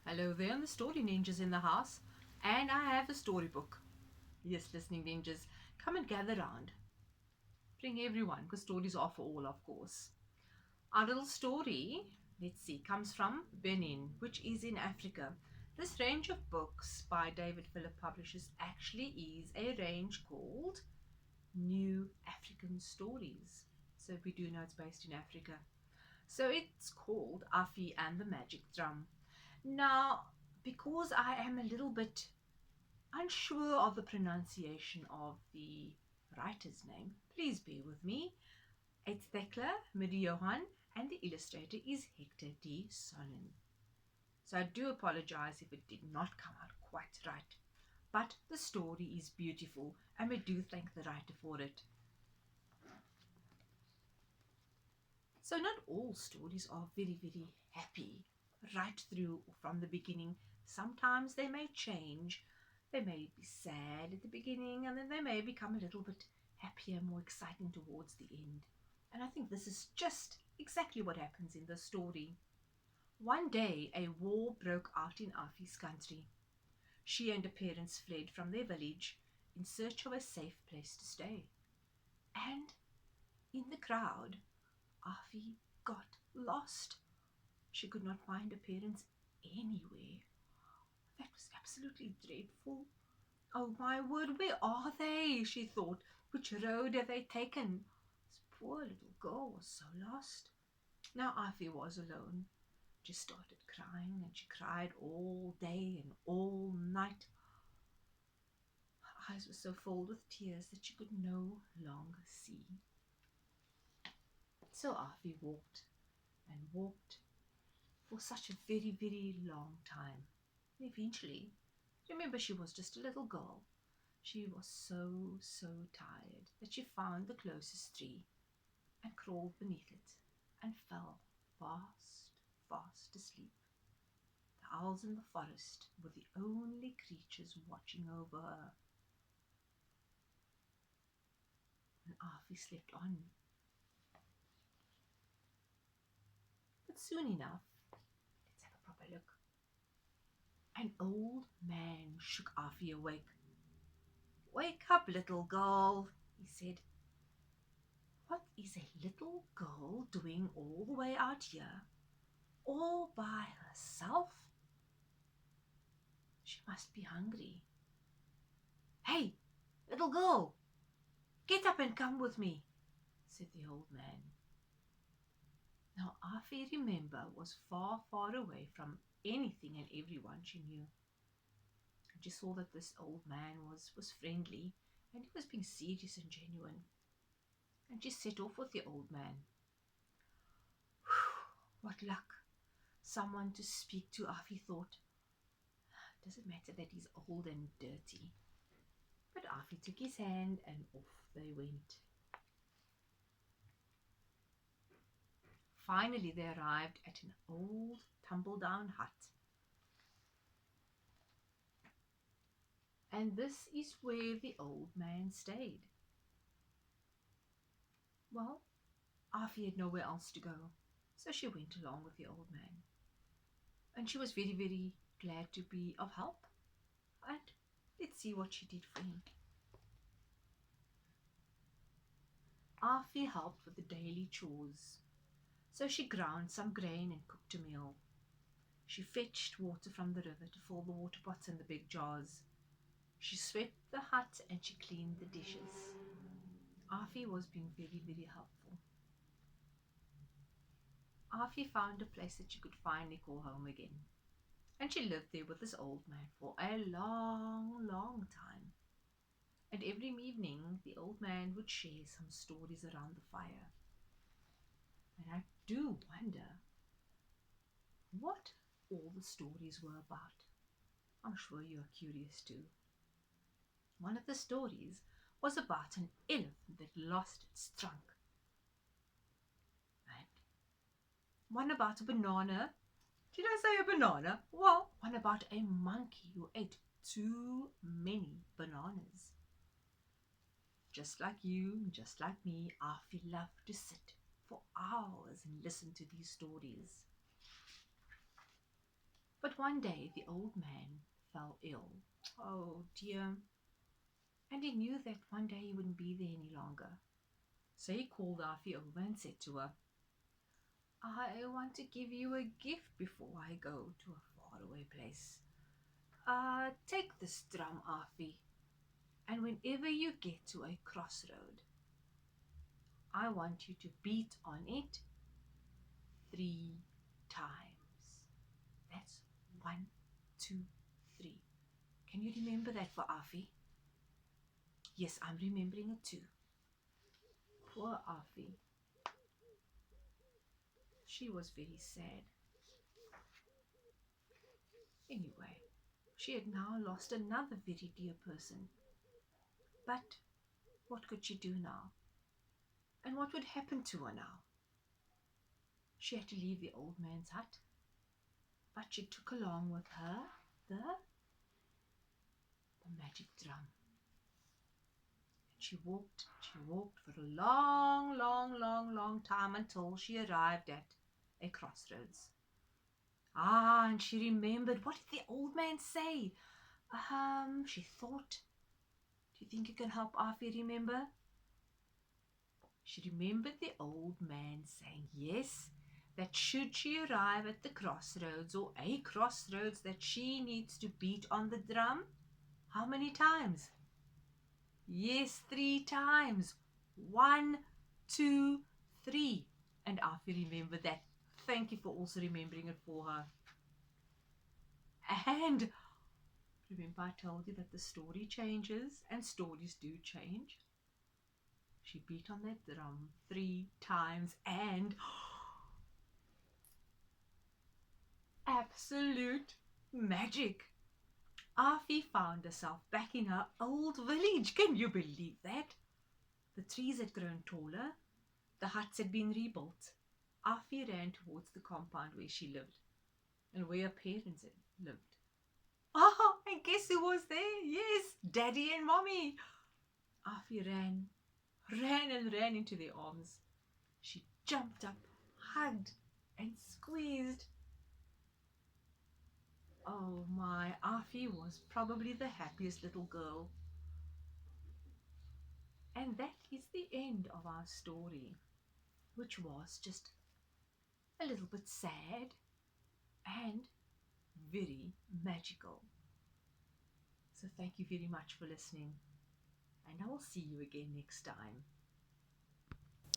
Hello there, the story ninjas in the house, and I have a storybook. Yes, listening ninjas, come and gather round. Bring everyone, because stories are for all, of course. Our little story, let's see, comes from Benin, which is in Africa. This range of books by David Philip Publishers actually is a range called New African Stories. So we do know it's based in Africa. So it's called Afi and the Magic Drum. Now, because I am a little bit unsure of the pronunciation of the writer's name, please bear with me. It's Thécla Midihouan and the illustrator is Hector D. Sonnen. So I do apologize if it did not come out quite right. But the story is beautiful and we do thank the writer for it. So not all stories are very happy right through from the beginning. Sometimes they may change. They may be sad at the beginning and then they may become a little bit happier, more exciting towards the end. And I think this is just exactly what happens in the story. One day a war broke out in Afi's country. She and her parents fled from their village in search of a safe place to stay. And in the crowd, Afi got lost. She could not find her parents anywhere. That was absolutely dreadful. Oh my word, where are they? She thought. Which road have they taken? This poor little girl was so lost. Now Afi was alone. She started crying and she cried all day and all night. Her eyes were so filled with tears that she could no longer see. So Afi walked and walked for such a very long time. And eventually, remember, she was just a little girl. She was so tired that she found the closest tree and crawled beneath it and fell fast asleep. The owls in the forest were the only creatures watching over her. And Afi slept on. But soon enough, let's have a proper look. An old man shook Afi awake. "Wake up, little girl," he said. "What is a little girl doing all the way out here, all by herself? She must be hungry. Hey, little girl, get up and come with me," said the old man. Now Afi, remember, was far away from anything and everyone she knew. And she saw that this old man was friendly and he was being serious and genuine. And she set off with the old man. Whew, what luck! Someone to speak to, Afi thought. Does it matter that he's old and dirty? But Afi took his hand and off they went. Finally they arrived at an old tumble-down hut. And this is where the old man stayed. Well, Afi had nowhere else to go, so she went along with the old man. And she was very glad to be of help. And let's see what she did for him. Afi helped with the daily chores. So she ground some grain and cooked a meal. She fetched water from the river to fill the water pots and the big jars. She swept the hut and she cleaned the dishes. Afi was being very helpful. Afi found a place that she could finally call home again. And she lived there with this old man for a long time. And every evening the old man would share some stories around the fire. And I do wonder what all the stories were about. I'm sure you are curious too. One of the stories was about an elephant that lost its trunk. And one about a banana. Did I say a banana? Well, one about a monkey who ate too many bananas. Just like you, just like me, Afi loved to sit for hours and listen to these stories. But But one day the old man fell ill. Oh dear. And he knew that one day he wouldn't be there any longer. So he called Afi over and said to her, I want to give you a gift before I go to a faraway place. Take this drum, Afi, and whenever you get to a crossroad, I want you to beat on it 3 times. That's 1, 2, 3. Can you remember that for Afi? Yes, I'm remembering it too. Poor Afi. She was very sad. Anyway, she had now lost another very dear person. But what could she do now? And what would happen to her now? She had to leave the old man's hut, but she took along with her the magic drum. And she walked for a long, long, long, long time until she arrived at a crossroads. And she remembered, what did the old man say? She thought, do you think you can help Afi remember? She remembered the old man saying, yes, that should she arrive at the crossroads or a crossroads that she needs to beat on the drum. How many times? Yes, 3 times. 1, 2, 3. And Afi remembered that. Thank you for also remembering it for her. And remember I told you that the story changes and stories do change. She beat on that drum 3 times and absolute magic. Afi found herself back in her old village. Can you believe that? The trees had grown taller. The huts had been rebuilt. Afi ran towards the compound where she lived and where her parents had lived. And guess who was there? Yes, Daddy and Mommy. Afi ran into their arms. She jumped up, hugged and squeezed. Oh my, Afi was probably the happiest little girl. And that is the end of our story, which was just a little bit sad and very magical. So thank you very much for listening, and I will see you again next time.